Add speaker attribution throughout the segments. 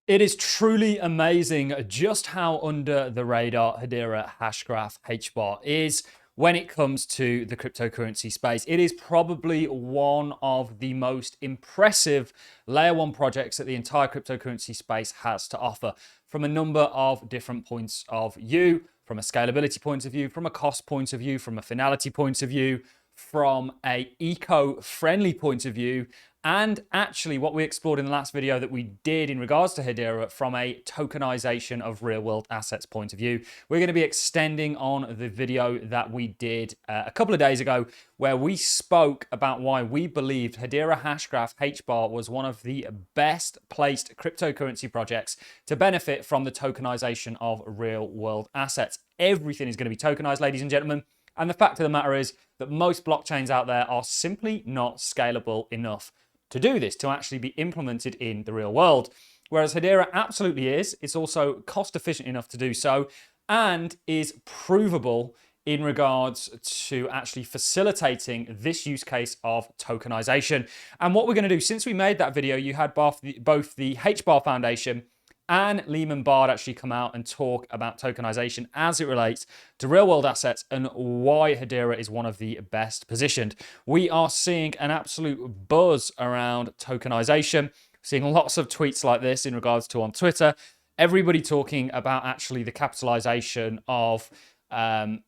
Speaker 1: It is truly amazing just how under the radar Hedera Hashgraph HBAR is when it comes to the cryptocurrency space. It is probably one of the most impressive layer one projects that the entire cryptocurrency space has to offer from a number of different points of view, from a scalability point of view, from a cost point of view, from a finality point of view, from a eco-friendly point of view, and actually what we explored in the last video that we did in regards to Hedera from a tokenization of real world assets point of view. We're going to be extending on the video that we did a couple of days ago, where we spoke about why we believed Hedera Hashgraph HBAR was one of the best placed cryptocurrency projects to benefit from the tokenization of real world assets. Everything is going to be tokenized, ladies and gentlemen. And the fact of the matter is that most blockchains out there are simply not scalable enough to do this, to actually be implemented in the real world. Whereas Hedera absolutely is. It's also cost efficient enough to do so and is provable in regards to actually facilitating this use case of tokenization. And what we're going to do, since we made that video, you had both the HBAR Foundation and Lehman Bard actually come out and talk about tokenization as it relates to real world assets and why Hedera is one of the best positioned. We are seeing an absolute buzz around tokenization, seeing lots of tweets like this in regards to on Twitter, everybody talking about actually the capitalization of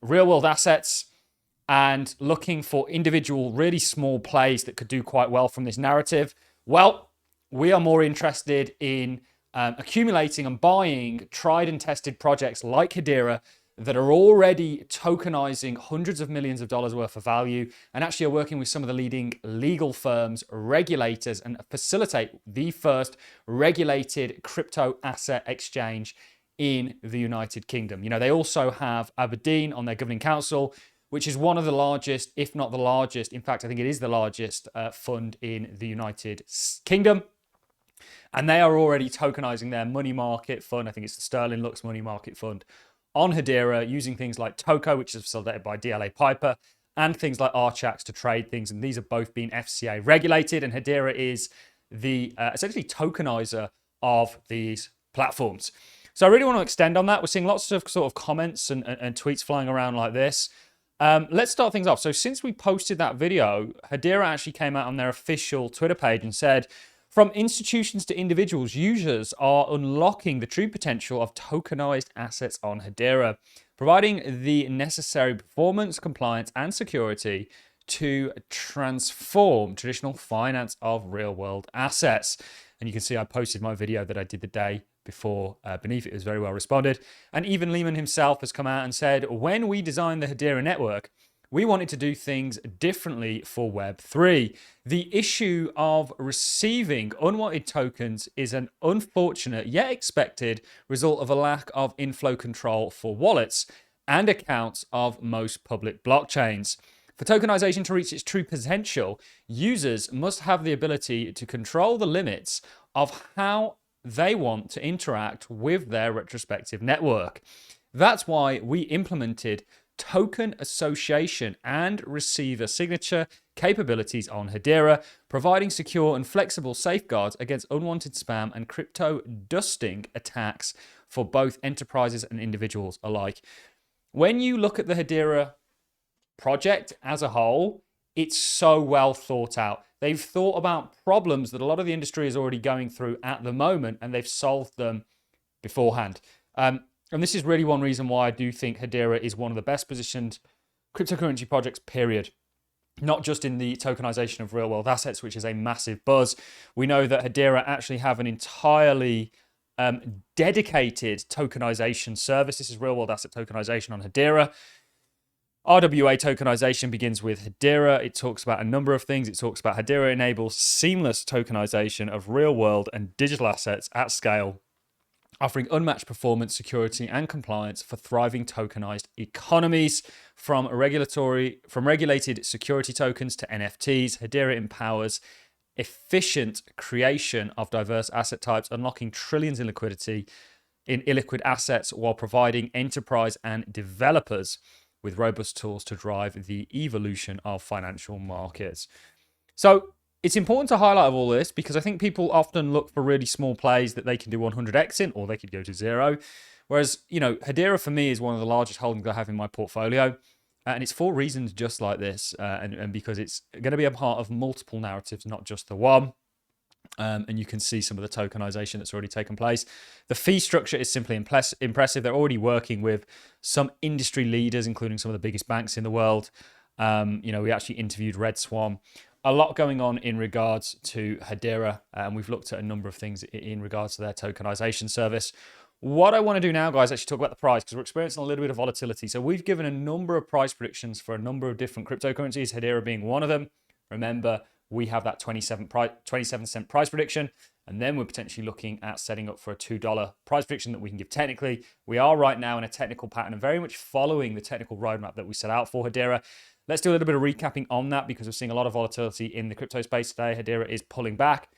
Speaker 1: real world assets and looking for individual really small plays that could do quite well from this narrative. Well, we are more interested in accumulating and buying tried and tested projects like Hedera that are already tokenizing hundreds of millions of dollars worth of value and actually are working with some of the leading legal firms, regulators, and facilitate the first regulated crypto asset exchange in the United Kingdom. You know, they also have Aberdeen on their governing council, which is one of the largest, if not the largest, in fact, I think it is the largest fund in the United Kingdom. And they are already tokenizing their money market fund. I think it's the Sterling Lux Money Market Fund on Hedera using things like Toko, which is facilitated by DLA Piper, and things like Archax to trade things. And these are both being FCA regulated. And Hedera is the essentially tokenizer of these platforms. So I really want to extend on that. We're seeing lots of sort of comments and tweets flying around like this. Let's start things off. So since we posted that video, Hedera actually came out on their official Twitter page and said, from institutions to individuals, users are unlocking the true potential of tokenized assets on Hedera, providing the necessary performance, compliance, and security to transform traditional finance of real-world assets. And you can see I posted my video that I did the day before beneath it. It was very well responded. And even Lehman himself has come out and said, when we designed the Hedera network, we wanted to do things differently for Web3. The issue of receiving unwanted tokens is an unfortunate yet expected result of a lack of inflow control for wallets and accounts of most public blockchains. For tokenization to reach its true potential, users must have the ability to control the limits of how they want to interact with their retrospective network. That's why we implemented token association and receiver signature capabilities on Hedera, providing secure and flexible safeguards against unwanted spam and crypto dusting attacks for both enterprises and individuals alike. When you look at the Hedera project as a whole, it's so well thought out. They've thought about problems that a lot of the industry is already going through at the moment, and they've solved them beforehand. And this is really one reason why I do think Hedera is one of the best positioned cryptocurrency projects, period. Not just in the tokenization of real world assets, which is a massive buzz. We know that Hedera actually have an entirely dedicated tokenization service. This is real world asset tokenization on Hedera. RWA tokenization begins with Hedera. It talks about a number of things. It talks about Hedera enables seamless tokenization of real world and digital assets at scale, offering unmatched performance, security, and compliance for thriving tokenized economies. From regulated security tokens to NFTs, Hedera empowers efficient creation of diverse asset types, unlocking trillions in liquidity in illiquid assets while providing enterprise and developers with robust tools to drive the evolution of financial markets. So It's important to highlight all this because I think people often look for really small plays that they can do 100x in, or they could go to zero. Whereas, Hedera for me is one of the largest holdings I have in my portfolio. And it's for reasons just like this, and because it's going to be a part of multiple narratives, not just the one. And you can see some of the tokenization that's already taken place. The fee structure is simply impressive. They're already working with some industry leaders, including some of the biggest banks in the world. We actually interviewed Red Swan. A lot going on in regards to Hedera, and we've looked at a number of things in regards to their tokenization service. What I want to do now, guys, actually talk about the price because we're experiencing a little bit of volatility. So we've given a number of price predictions for a number of different cryptocurrencies, Hedera being one of them. Remember, we have that 27-cent price prediction, and then we're potentially looking at setting up for a $2 price prediction that we can give technically. We are right now in a technical pattern and very much following the technical roadmap that we set out for Hedera. Let's do a little bit of recapping on that because we're seeing a lot of volatility in the crypto space today. Hedera is pulling back,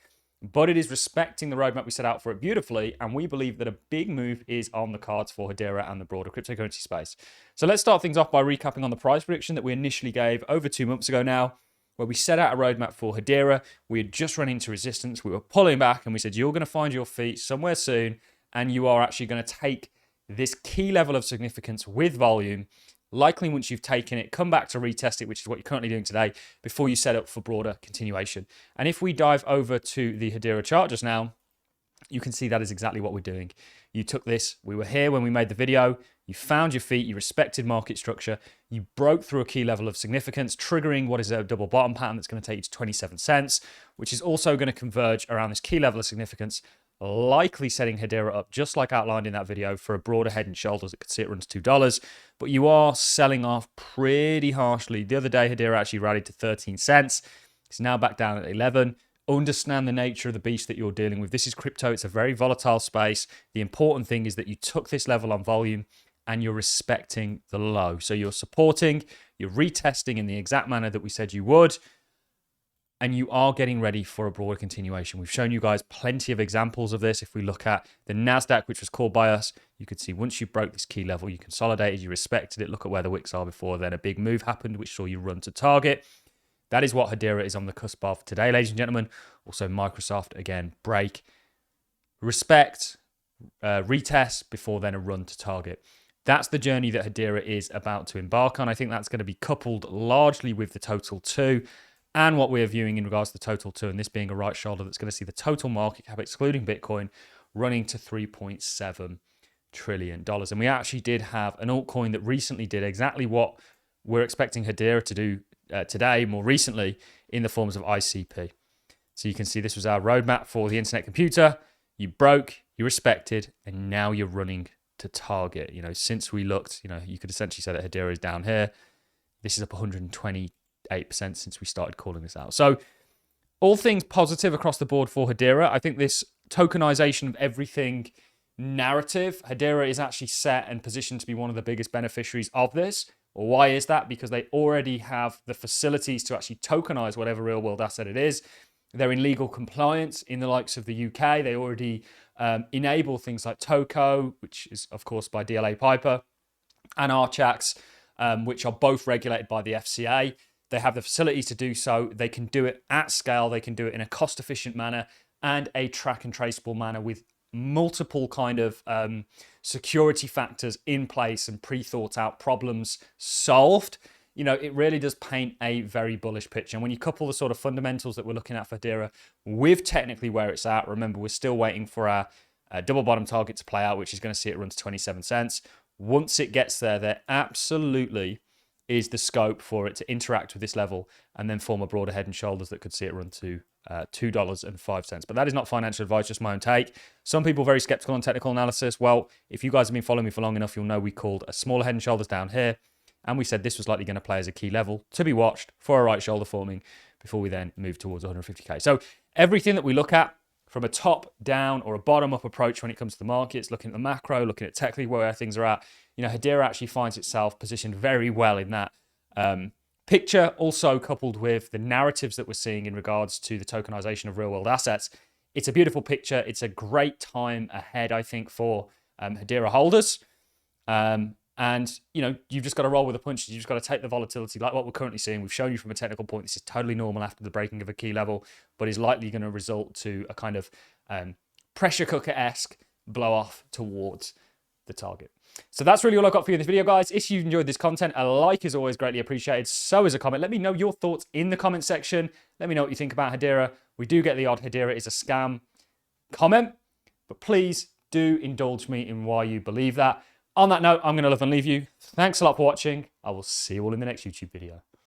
Speaker 1: but it is respecting the roadmap we set out for it beautifully, and we believe that a big move is on the cards for Hedera and the broader cryptocurrency space. So let's start things off by recapping on the price prediction that we initially gave over 2 months ago now, where we set out a roadmap for Hedera. We had just run into resistance. We were pulling back, and we said, you're going to find your feet somewhere soon, and you are actually going to take this key level of significance with volume. Likely once you've taken it, come back to retest it, which is what you're currently doing today, before you set up for broader continuation. And if we dive over to the Hedera chart just now, you can see that is exactly what we're doing. You took this, we were here when we made the video, you found your feet, you respected market structure, you broke through a key level of significance, triggering what is a double bottom pattern that's going to take you to 27 cents, which is also going to converge around this key level of significance, likely setting Hedera up just like outlined in that video for a broader head and shoulders. It could see it run to $2, but you are selling off pretty harshly. The other day, Hedera actually rallied to 13 cents. It's now back down at 11. Understand the nature of the beast that you're dealing with. This is crypto. It's a very volatile space. The important thing is that you took this level on volume and you're respecting the low. So you're supporting, you're retesting in the exact manner that we said you would, and you are getting ready for a broader continuation. We've shown you guys plenty of examples of this. If we look at the NASDAQ, which was called by us, you could see once you broke this key level, you consolidated, you respected it. Look at where the wicks are before then. A big move happened, which saw you run to target. That is what Hedera is on the cusp of today, ladies and gentlemen. Also, Microsoft, again, break, respect, retest before then a run to target. That's the journey that Hedera is about to embark on. I think that's going to be coupled largely with the total 2 and what we're viewing in regards to the total 2, and this being a right shoulder that's going to see the total market cap, excluding Bitcoin, running to $3.7 trillion. And we actually did have an altcoin that recently did exactly what we're expecting Hedera to do today, more recently, in the forms of ICP. So you can see this was our roadmap for the internet computer. You broke, you respected, and now you're running to target. Since we looked, you could essentially say that Hedera is down here. This is up 128% since we started calling this out. So all things positive across the board for Hedera. I think this tokenization of everything narrative, Hedera is actually set and positioned to be one of the biggest beneficiaries of this. Well, why is that? Because they already have the facilities to actually tokenize whatever real world asset it is. They're in legal compliance in the likes of the UK. They already enable things like Toko, which is of course by DLA Piper, and Archax, which are both regulated by the FCA. They have the facilities to do so. They can do it at scale. They can do it in a cost-efficient manner and a track and traceable manner with multiple kind of security factors in place and pre-thought out problems solved. It really does paint a very bullish picture. And when you couple the sort of fundamentals that we're looking at for Hedera with technically where it's at, remember, we're still waiting for our double bottom target to play out, which is going to see it run to 27 cents. Once it gets there, there absolutely is the scope for it to interact with this level and then form a broader head and shoulders that could see it run to $2.05. But that is not financial advice, just my own take. Some people very skeptical on technical analysis. Well, if you guys have been following me for long enough, you'll know we called a smaller head and shoulders down here. And we said this was likely going to play as a key level to be watched for a right shoulder forming before we then move towards 150K. So everything that we look at from a top down or a bottom up approach when it comes to the markets, looking at the macro, looking at technically where things are at, Hedera actually finds itself positioned very well in that picture. Also coupled with the narratives that we're seeing in regards to the tokenization of real world assets. It's a beautiful picture. It's a great time ahead, I think, for Hedera holders. And, you've just got to roll with the punches. You've just got to take the volatility like what we're currently seeing. We've shown you from a technical point, this is totally normal after the breaking of a key level, but is likely going to result to a kind of pressure cooker-esque blow off towards the target. So that's really all I've got for you in this video, guys. If you enjoyed this content, a like is always greatly appreciated. So is a comment. Let me know your thoughts in the comment section. Let me know what you think about Hedera. We do get the odd Hedera is a scam comment, but please do indulge me in why you believe that. On that note, I'm going to love and leave you. Thanks a lot for watching. I will see you all in the next YouTube video.